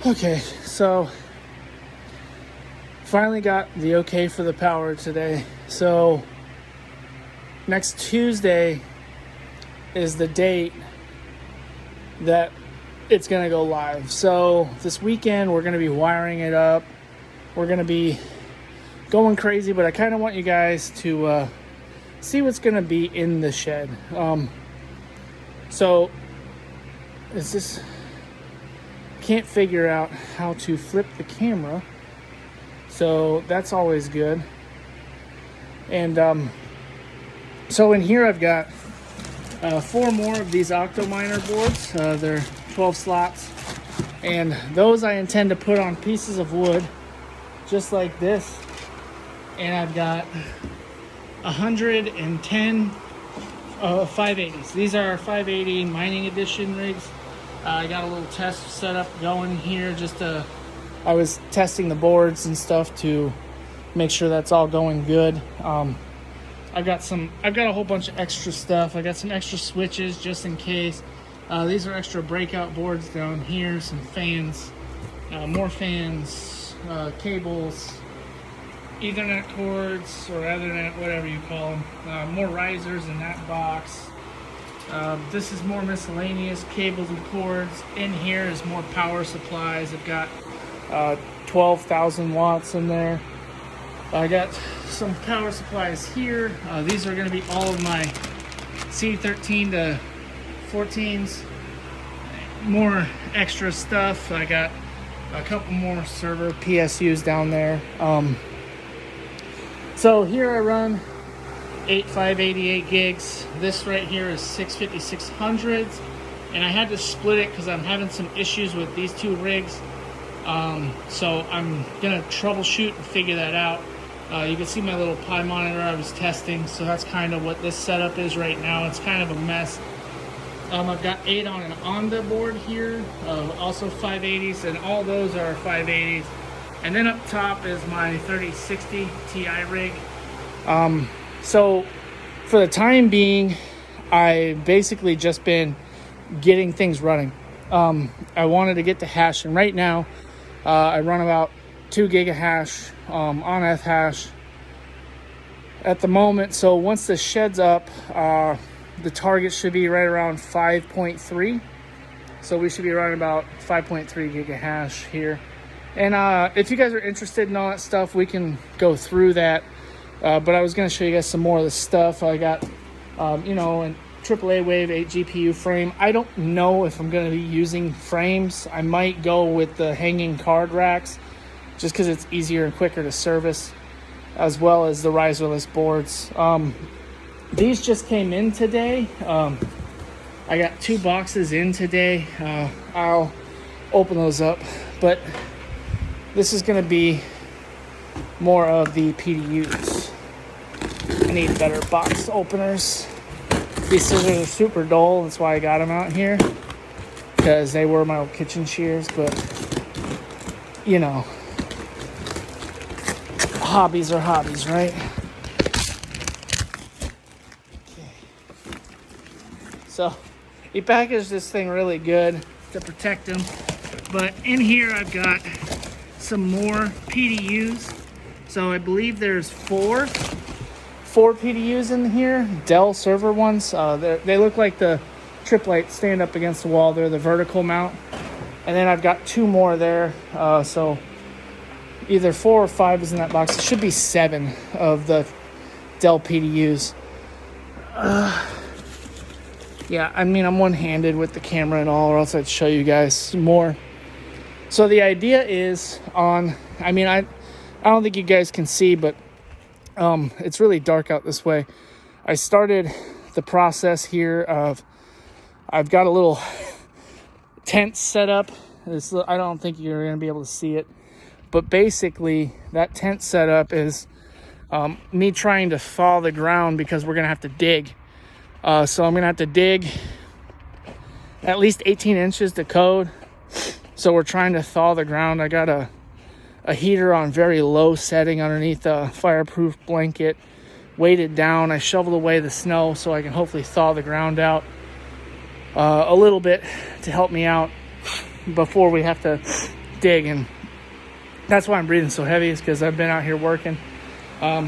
Okay, so finally got the okay for the power today. So next Tuesday is the date that it's gonna go live. So this weekend we're gonna be wiring it up. We're gonna be going crazy, but I kind of want you guys to see what's gonna be in the shed. So is this? Can't figure out how to flip the camera, so that's always good. And so in here I've got 4 more of these Octominer boards. They're 12 slots, and those I intend to put on pieces of wood just like this. And I've got 110 580s. These are 580 mining edition rigs. I got a little test setup going here. I was testing the boards and stuff to make sure that's all going good. I've got a whole bunch of extra stuff. I got some extra switches just in case. These are extra breakout boards down here. Some fans, more fans, cables, Ethernet cords or Ethernet, whatever you call them. More risers in that box. This is more miscellaneous cables and cords. In here is more power supplies. I've got 12,000 watts in there. I got some power supplies here. These are going to be all of my C13 to 14s. More extra stuff. I got a couple more server PSUs down there. So here I run 8 588 gigs. This right here is 6 5600s, and I had to split it because I'm having some issues with these 2 rigs. So I'm gonna troubleshoot and figure that out. You can see my little Pi monitor I was testing, so that's kind of what this setup is right now. It's kind of a mess. I've got 8 on an Onda board here, also 580s, and all those are 580s. And then up top is my 3060 Ti rig. So for the time being, I've basically just been getting things running. I wanted to get to hash, and right now I run about 2 gig of hash on Ethash at the moment. So once the shed's up, the target should be right around 5.3. So we should be running about 5.3 gig of hash here. And if you guys are interested in all that stuff, we can go through that. But I was going to show you guys some more of the stuff. I got, a AAA Wave 8 GPU frame. I don't know if I'm going to be using frames. I might go with the hanging card racks just because it's easier and quicker to service, as well as the riserless boards. These just came in today. I got 2 boxes in today. I'll open those up. But this is going to be more of the PDUs. I need better box openers. These scissors are super dull. That's why I got them out here, because they were my old kitchen shears. But hobbies are hobbies, right? Okay. So he packaged this thing really good to protect him. But in here I've got some more PDUs. So I believe there's 4 PDUs in here, Dell server ones. They look like the Triplite stand up against the wall. They're the vertical mount. And then I've got 2 more there. So either 4 or 5 is in that box. It should be 7 of the Dell PDUs. Yeah, I mean, I'm one-handed with the camera and all, or else I'd show you guys some more. So the idea is I don't think you guys can see, but it's really dark out this way. I started the process here of, I've got a little tent set up. I don't think you're going to be able to see it, but basically that tent setup is me trying to thaw the ground because we're going to have to dig. So I'm going to have to dig at least 18 inches to code. So we're trying to thaw the ground. I got a heater on very low setting underneath a fireproof blanket, weighted down. I shoveled away the snow so I can hopefully thaw the ground out a little bit to help me out before we have to dig, and that's why I'm breathing so heavy, is because I've been out here working.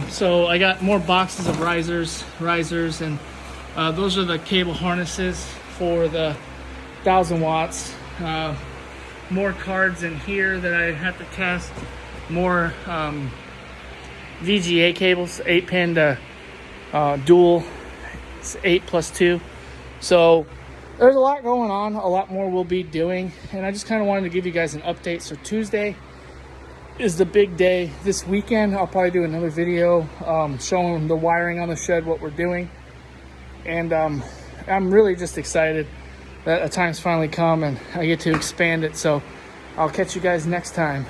So I got more boxes of risers, and those are the cable harnesses for the 1,000 watts. More cards in here that I have to test. More VGA cables, 8-pin to dual. It's 8+2. So there's a lot going on. A lot more we'll be doing, and I just kind of wanted to give you guys an update. So Tuesday is the big day. This weekend I'll probably do another video showing the wiring on the shed, what we're doing, and I'm really just excited that a time's finally come and I get to expand it. So I'll catch you guys next time.